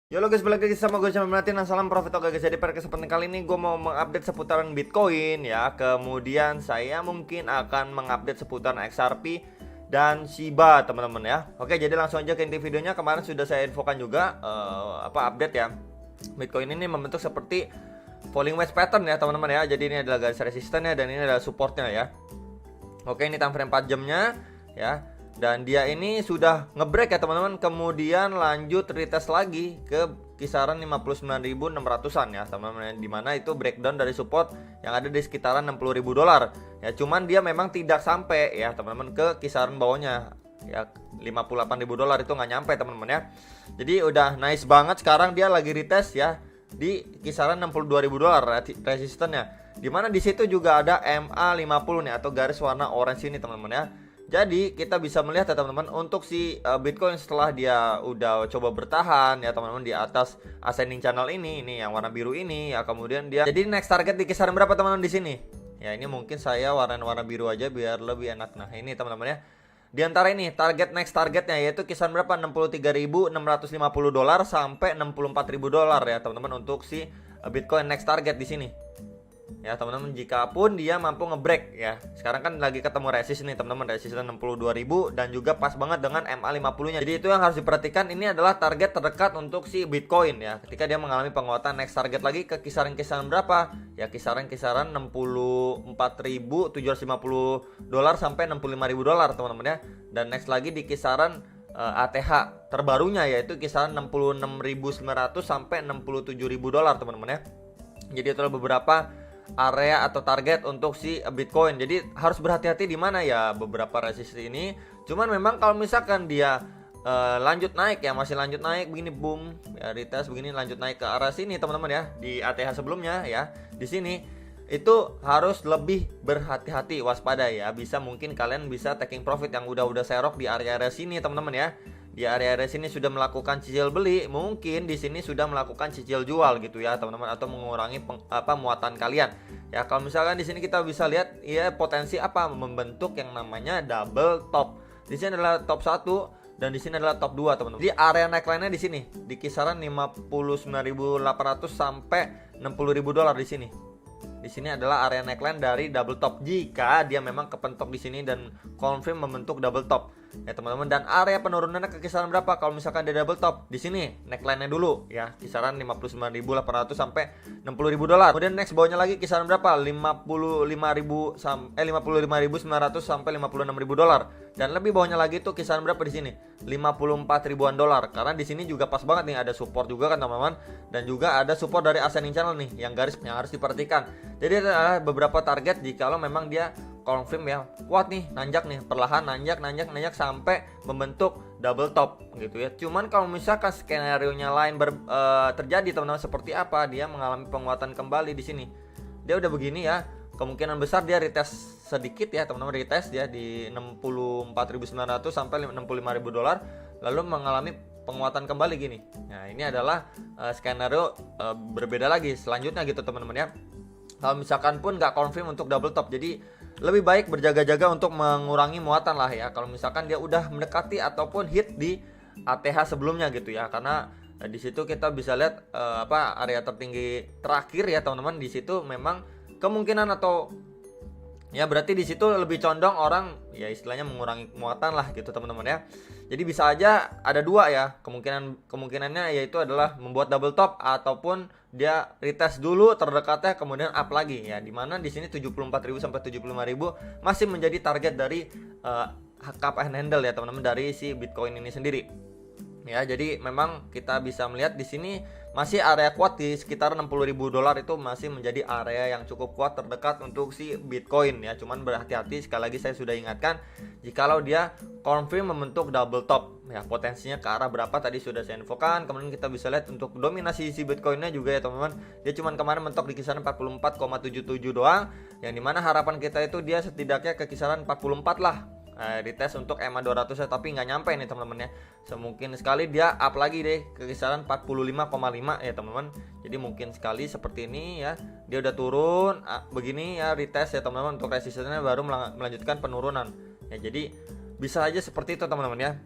Yo lo guys, balik lagi sama gue sama Melati dan salam profit oke guys. Jadi pada kesempatan kali ini gue mau mengupdate seputaran Bitcoin ya. Kemudian saya mungkin akan mengupdate seputaran XRP dan Shiba teman-teman ya. Oke, jadi langsung aja ke inti videonya. Kemarin sudah saya infokan juga update ya. Bitcoin ini membentuk seperti falling wedge pattern ya teman-teman ya. Jadi ini adalah garis resistannya dan ini adalah supportnya ya. Oke, ini time frame 4 jamnya ya. Dan dia ini sudah ngebreak ya teman-teman. Kemudian lanjut retest lagi ke kisaran 59.600-an ya teman-teman. Dimana itu breakdown dari support yang ada di sekitaran 60.000 dolar. Ya cuman dia memang tidak sampai ya teman-teman ke kisaran bawahnya. Ya 58.000 dolar itu nggak nyampe teman-teman ya. Jadi udah nice banget. Sekarang dia lagi retest ya di kisaran 62.000 dolar resistannya. Dimana di situ juga ada MA50 nih atau garis warna orange ini teman-teman ya. Jadi kita bisa melihat ya teman-teman, untuk si Bitcoin setelah dia udah coba bertahan ya teman-teman di atas ascending channel ini yang warna biru ini ya, kemudian dia jadi next target di kisaran berapa teman-teman di sini? Ya ini mungkin saya warna biru aja biar lebih enak. Nah ini teman-teman ya, di antara ini next targetnya yaitu kisaran berapa? 63.650 dolar sampai 64.000 dolar ya teman-teman untuk si Bitcoin next target di sini. Ya teman-teman, jika pun dia mampu ngebreak ya. Sekarang kan lagi ketemu resist nih teman-teman, resistnya 62.000 dan juga pas banget dengan MA50 nya. Jadi itu yang harus diperhatikan, ini adalah target terdekat untuk si Bitcoin ya. Ketika dia mengalami penguatan, next target lagi ke kisaran-kisaran berapa? Ya kisaran-kisaran 64.750 dolar sampai 65.000 dolar teman-teman ya. Dan next lagi di kisaran ATH terbarunya yaitu kisaran 66.900 sampai 67.000 dolar teman-teman ya. Jadi itu adalah beberapa area atau target untuk si Bitcoin. Jadi harus berhati-hati di mana ya beberapa resist ini. Cuman memang kalau misalkan dia lanjut naik ya, masih lanjut naik begini, boom ya, retest begini lanjut naik ke arah sini teman-teman ya, di ATH sebelumnya ya. Di sini itu harus lebih berhati-hati, waspada ya. Bisa mungkin kalian bisa taking profit yang udah serok di area-area sini teman-teman ya. Di area-area sini sudah melakukan cicil beli, mungkin di sini sudah melakukan cicil jual gitu ya teman-teman, atau mengurangi muatan kalian. Ya kalau misalkan di sini kita bisa lihat ya potensi apa membentuk yang namanya double top. Di sini adalah top 1 dan di sini adalah top 2 teman-teman. Di area neckline-nya di sini di kisaran 59.800 sampai 60.000 dolar di sini. Di sini adalah area neckline dari double top jika dia memang kepentok di sini dan confirm membentuk double top. Ya teman-teman, dan area penurunannya ke kisaran berapa kalau misalkan dia double top? Di sini neckline-nya dulu ya, kisaran 59.800 sampai 60.000 dolar. Kemudian next bawahnya lagi kisaran berapa? 55.900 sampai 56.000 dolar. Dan lebih bawahnya lagi tuh kisaran berapa di sini? 54 ribuan dolar. Karena di sini juga pas banget nih, ada support juga kan teman-teman, dan juga ada support dari ascending channel nih yang garis yang harus diperhatikan. Jadi ada beberapa target jikalau memang dia confirm ya kuat nih, nanjak nih, perlahan nanjak sampai membentuk double top gitu ya. Cuman kalau misalkan skenario nya lain terjadi teman-teman, seperti apa, dia mengalami penguatan kembali di sini, dia udah begini ya, kemungkinan besar dia retest sedikit ya teman-teman, retest dia di 64.900 sampai 65.000 dolar lalu mengalami penguatan kembali gini. Nah ini adalah skenario berbeda lagi selanjutnya gitu teman-teman ya. Kalau misalkan pun nggak confirm untuk double top, jadi lebih baik berjaga-jaga untuk mengurangi muatan lah ya. Kalau misalkan dia udah mendekati ataupun hit di ATH sebelumnya gitu ya, karena di situ kita bisa lihat area tertinggi terakhir ya teman-teman. Di situ memang kemungkinan atau ya berarti di situ lebih condong orang ya istilahnya mengurangi muatan lah gitu teman-teman ya. Jadi bisa aja ada dua ya kemungkinannya, yaitu adalah membuat double top ataupun dia retest dulu terdekatnya kemudian up lagi ya. Dimana di sini 74.000 sampai 75.000 masih menjadi target dari cup and handle ya teman-teman dari si Bitcoin ini sendiri. Ya, jadi memang kita bisa melihat di sini masih area kuat di sekitar 60.000 dolar, itu masih menjadi area yang cukup kuat terdekat untuk si Bitcoin ya. Cuman berhati-hati, sekali lagi saya sudah ingatkan, jikalau dia confirm membentuk double top ya, potensinya ke arah berapa tadi sudah saya infokan. Kemudian kita bisa lihat untuk dominasi si Bitcoinnya juga ya teman-teman. Dia cuman kemarin mentok di kisaran 44,77 doang, yang dimana harapan kita itu dia setidaknya ke kisaran 44 lah. Retest untuk EMA 200 ya, tapi nggak nyampe nih teman-teman ya. Semungkin sekali dia up lagi deh ke kisaran 45,5 ya teman-teman. Jadi mungkin sekali seperti ini ya, dia udah turun begini ya, retest ya teman-teman, untuk resistennya baru melanjutkan penurunan ya. Jadi bisa aja seperti itu teman-teman ya.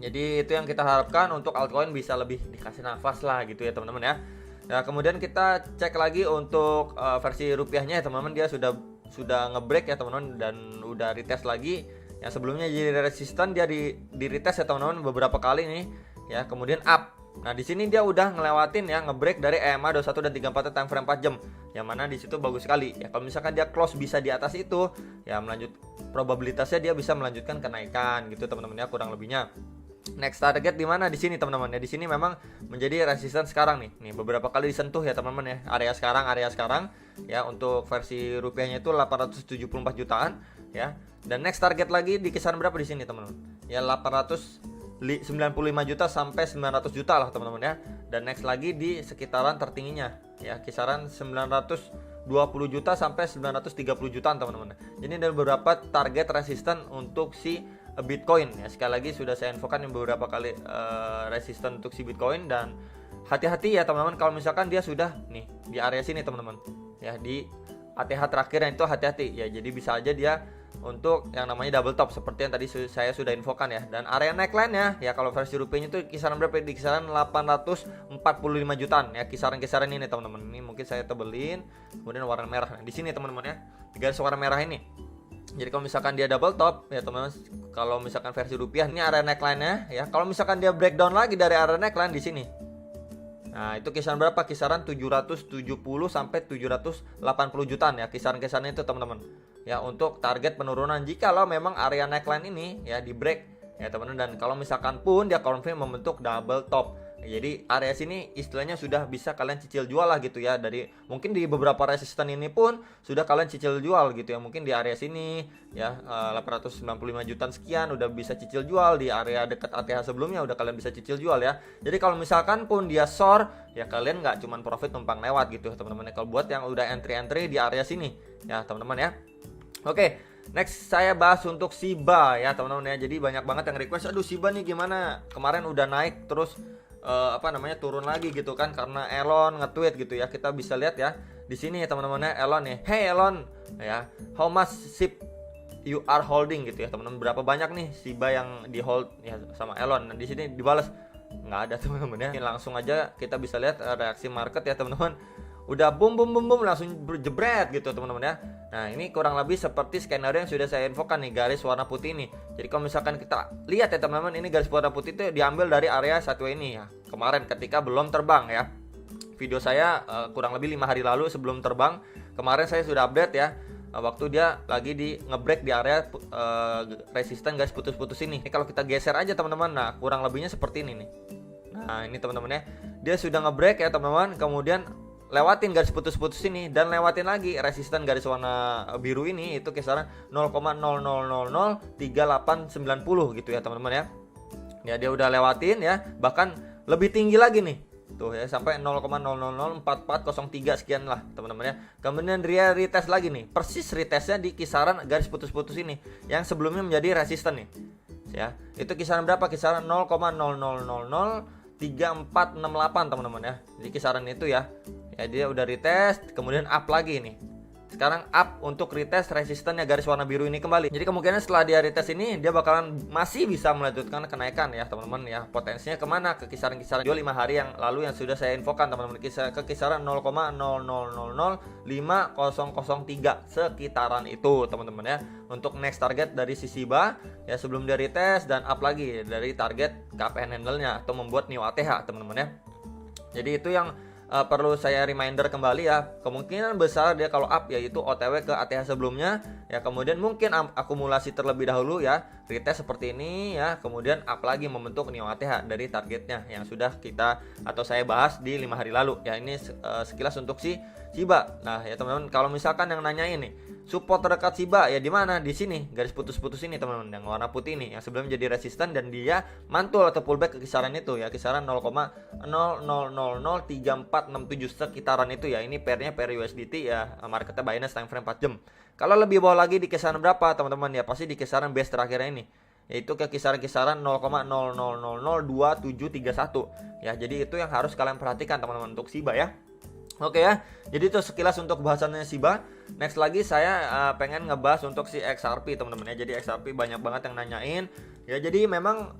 Jadi itu yang kita harapkan untuk altcoin bisa lebih dikasih nafas lah gitu ya teman-teman ya. Nah, kemudian kita cek lagi untuk versi rupiahnya ya teman-teman, dia sudah ngebreak ya teman-teman dan udah retest lagi. Yang sebelumnya jadi resisten, dia di retest ya teman-teman beberapa kali nih ya, kemudian up. Nah, di sini dia udah ngelewatin ya, ngebreak dari EMA 21 dan 34 time frame 4 jam. Yang mana di situ bagus sekali. Ya, kalau misalkan dia close bisa di atas itu, ya probabilitasnya dia bisa melanjutkan kenaikan gitu teman-teman ya, kurang lebihnya. Next target di mana? Di sini teman-teman ya. Di sini memang menjadi resisten sekarang nih. Nih beberapa kali disentuh ya teman-teman ya. Area sekarang ya, untuk versi rupiahnya itu 874 jutaan ya. Dan next target lagi di kisaran berapa di sini teman-teman? Ya 895 juta sampai 900 juta lah teman-teman ya. Dan next lagi di sekitaran tertingginya ya, kisaran 920 juta sampai 930 jutaan teman-teman. Jadi ada beberapa target resisten untuk si Bitcoin ya. Sekali lagi sudah saya infokan yang beberapa kali resisten untuk si Bitcoin, dan hati-hati ya teman-teman kalau misalkan dia sudah nih di area sini teman-teman ya, di ATH terakhirnya itu hati-hati ya. Jadi bisa aja dia untuk yang namanya double top seperti yang tadi saya sudah infokan ya. Dan area neckline-nya ya kalau versi rupiahnya itu kisaran berapa? Di kisaran 845 jutaan ya, kisaran-kisaran ini teman-teman. Ini mungkin saya tebelin, kemudian warna merah. Nah, di sini teman-teman ya, di garis warna merah ini. Jadi kalau misalkan dia double top ya teman-teman, kalau misalkan versi rupiah ini area neckline-nya ya. Kalau misalkan dia breakdown lagi dari area neckline di sini. Nah, itu kisaran berapa? Kisaran 770 sampai 780 jutaan ya, kisaran-kisaran itu teman-teman. Ya, untuk target penurunan jikalau memang area neckline ini ya di break ya teman-teman, dan kalau misalkan pun dia confirm membentuk double top. Jadi area sini istilahnya sudah bisa kalian cicil jual lah gitu ya. Dari mungkin di beberapa resisten ini pun sudah kalian cicil jual gitu ya. Mungkin di area sini ya 895 jutaan sekian udah bisa cicil jual, di area dekat ATH sebelumnya udah kalian bisa cicil jual ya. Jadi kalau misalkan pun dia short ya, kalian nggak cuman profit numpang lewat gitu teman-teman. Kalau buat yang udah entry di area sini ya teman-teman ya. Oke, next saya bahas untuk Shiba ya teman-teman ya. Jadi banyak banget yang request, aduh Shiba nih gimana? Kemarin udah naik terus turun lagi gitu kan karena Elon nge-tweet gitu ya. Kita bisa lihat ya di sini ya teman-teman ya, Elon nih, hey Elon ya, how much SHIB you are holding gitu ya teman-teman, berapa banyak nih Shiba yang di hold ya sama Elon. Dan di sini dibalas nggak ada teman-teman ya. Langsung aja kita bisa lihat reaksi market ya teman-teman, udah boom langsung berjebret gitu teman-teman ya. Nah, ini kurang lebih seperti skenario yang sudah saya infokan nih, garis warna putih ini. Jadi kalau misalkan kita lihat ya teman-teman, ini garis warna putih itu diambil dari area satu ini ya, kemarin ketika belum terbang ya. Video saya kurang lebih 5 hari lalu sebelum terbang. Kemarin saya sudah update ya, waktu dia lagi di ngebreak di area resisten garis putus-putus ini. Ini kalau kita geser aja teman-teman, nah kurang lebihnya seperti ini nih. Nah, ini teman-teman ya, dia sudah ngebreak ya teman-teman, kemudian lewatin garis putus-putus ini dan lewatin lagi resisten garis warna biru ini, itu kisaran 0,00003890 gitu ya teman-teman ya. Ya dia udah lewatin ya, bahkan lebih tinggi lagi nih. Tuh ya, sampai 0,004403 sekian lah teman-teman ya. Kemudian dia retest lagi nih, persis retestnya di kisaran garis putus-putus ini yang sebelumnya menjadi resisten nih. Ya, itu kisaran berapa? Kisaran 0,00003468 teman-teman ya. Jadi kisaran itu ya. Ya dia udah retest, kemudian up lagi nih. Sekarang up untuk retest resistennya garis warna biru ini kembali. Jadi kemungkinan setelah dia retest ini dia bakalan masih bisa melanjutkan kenaikan ya teman-teman ya. Potensinya kemana? Ke kisaran-kisaran 5 hari yang lalu yang sudah saya infokan teman-teman, ke kisaran 0,000503 sekitaran itu teman-teman ya. Untuk next target dari si Shiba ya, sebelum dia retest dan up lagi dari target KPN handle-nya atau membuat new ATH teman-teman ya. Jadi itu yang perlu saya reminder kembali ya. Kemungkinan besar dia kalau up yaitu OTW ke ATH sebelumnya ya, kemudian mungkin akumulasi terlebih dahulu ya, retest seperti ini ya, kemudian up lagi membentuk new ATH dari targetnya yang sudah kita atau saya bahas di 5 hari lalu ya. Ini sekilas untuk si Shiba. Nah ya teman-teman, kalau misalkan yang nanyain nih support terdekat Shiba ya di mana? Di sini garis putus-putus ini teman-teman, yang warna putih ini yang sebelum jadi resisten dan dia mantul atau pullback ke kisaran itu ya, kisaran 0,00003467 sekitaran itu ya. Ini pairnya pair USDT ya, marketnya Binance time frame 4 jam. Kalau lebih bawah lagi di kisaran berapa teman-teman ya? Pasti di kisaran base terakhirnya ini, yaitu ke kisaran-kisaran 0,00002731 ya. Jadi itu yang harus kalian perhatikan teman-teman untuk Shiba ya. Oke ya, jadi itu sekilas untuk bahasannya Shiba. Next lagi saya pengen ngebahas untuk si XRP teman-teman ya. Jadi XRP banyak banget yang nanyain. Ya jadi memang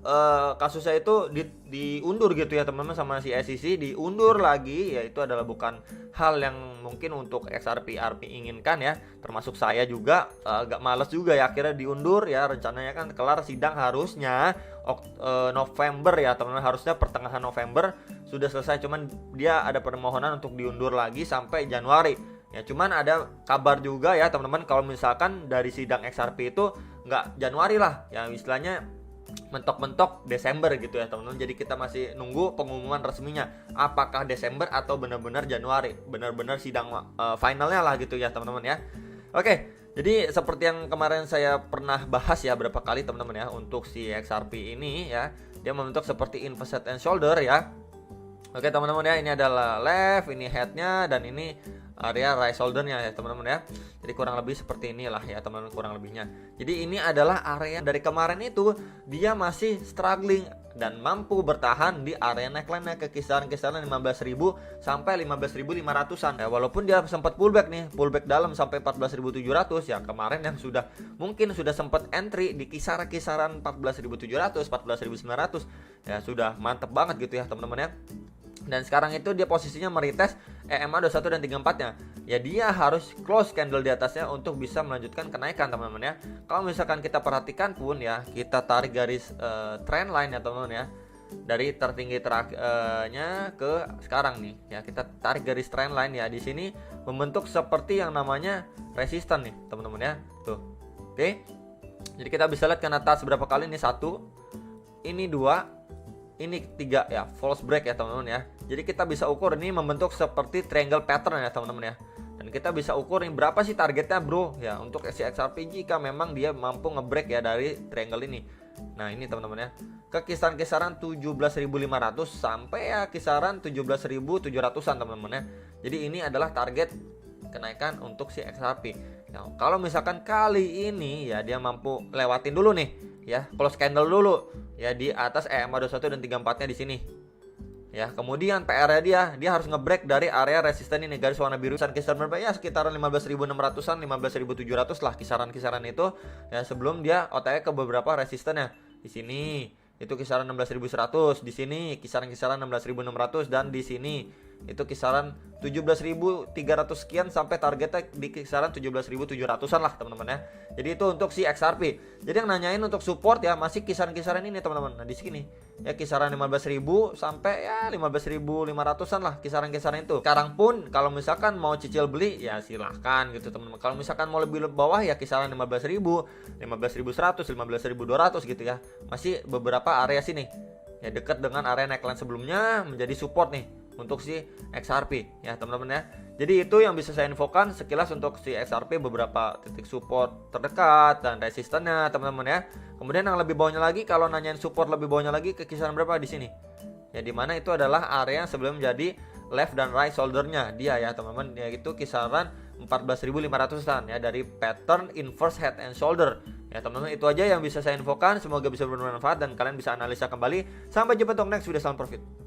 kasusnya itu diundur gitu ya teman-teman sama si SEC, diundur lagi. Ya itu adalah bukan hal yang mungkin untuk XRP inginkan ya. Termasuk saya juga agak males juga ya, akhirnya diundur ya. Rencananya kan kelar sidang harusnya November ya teman-teman, harusnya pertengahan November sudah selesai, cuman dia ada permohonan untuk diundur lagi sampai Januari. Ya cuman ada kabar juga ya teman-teman, kalau misalkan dari sidang XRP itu nggak Januari lah, ya istilahnya mentok-mentok Desember gitu ya teman-teman. Jadi kita masih nunggu pengumuman resminya apakah Desember atau benar-benar Januari, benar-benar sidang finalnya lah gitu ya teman-teman ya. Oke, jadi seperti yang kemarin saya pernah bahas ya berapa kali teman-teman ya, untuk si XRP ini ya, dia membentuk seperti inverse head and shoulder ya. Oke teman-teman ya, ini adalah left, ini headnya, dan ini area right shouldernya ya teman-teman ya. Jadi kurang lebih seperti inilah ya teman-teman, kurang lebihnya. Jadi ini adalah area dari kemarin itu dia masih struggling dan mampu bertahan di area neckline-nya ke kisaran-kisaran 15.000 sampai 15.500-an. Ya walaupun dia sempat pullback nih, pullback dalam sampai 14.700 ya kemarin, yang sudah mungkin sudah sempat entry di kisaran-kisaran 14.700, 14.900. Ya sudah mantep banget gitu ya teman-teman ya. Dan sekarang itu dia posisinya meretest EMA 21 dan 34-nya. Ya dia harus close candle di atasnya untuk bisa melanjutkan kenaikan teman-teman ya. Kalau misalkan kita perhatikan pun ya, kita tarik garis trend line ya teman-teman ya. Dari tertinggi terakhirnya ke sekarang nih ya, kita tarik garis trend line ya, di sini membentuk seperti yang namanya resisten nih teman-teman ya. Tuh. Oke. Jadi kita bisa lihat kan atas berapa kali, ini 1, ini 2, ini 3 ya, false break ya teman-teman ya. Jadi kita bisa ukur ini membentuk seperti triangle pattern ya teman-teman ya. Dan kita bisa ukur ini berapa sih targetnya bro ya untuk si XRP jika memang dia mampu ngebreak ya dari triangle ini. Nah ini teman-teman ya, ke kisaran-kisaran 17.500 sampai ya kisaran 17.700-an teman-teman ya. Jadi ini adalah target kenaikan untuk si XRP. Nah, kalau misalkan kali ini ya dia mampu lewatin dulu nih ya, close candle dulu ya di atas EMA 21 dan 34-nya di sini. Ya, kemudian PR-nya dia harus ngebreak dari area resisten ini, garis warna biru kisaran berapa ya, sekitaran 15.600-an, 15.700 lah kisaran-kisaran itu ya, sebelum dia OTW ke beberapa resistennya. Di sini itu kisaran 16.100, di sini kisaran-kisaran 16.600, dan di sini itu kisaran 17.300 sekian sampai targetnya di kisaran 17.700-an lah teman-teman ya. Jadi itu untuk si XRP. Jadi yang nanyain untuk support ya masih kisaran-kisaran ini teman-teman. Nah di sini ya kisaran 15.000 sampai ya 15.500-an lah kisaran-kisaran itu. Sekarang pun kalau misalkan mau cicil beli ya silahkan gitu teman-teman. Kalau misalkan mau lebih bawah ya kisaran 15.000, 15.100, 15.200 gitu ya. Masih beberapa area sini ya dekat dengan area neckline sebelumnya menjadi support nih untuk si XRP ya teman-teman ya. Jadi itu yang bisa saya infokan sekilas untuk si XRP, beberapa titik support terdekat dan resistennya teman-teman ya. Kemudian yang lebih bawahnya lagi, kalau nanyain support lebih bawahnya lagi ke kisaran berapa, di sini ya, dimana itu adalah area yang sebelum jadi left dan right shouldernya dia ya teman-teman, yaitu kisaran 14.500-an ya dari pattern inverse head and shoulder ya teman-teman. Itu aja yang bisa saya infokan, semoga bisa bermanfaat dan kalian bisa analisa kembali. Sampai jumpa untuk next video, salam profit.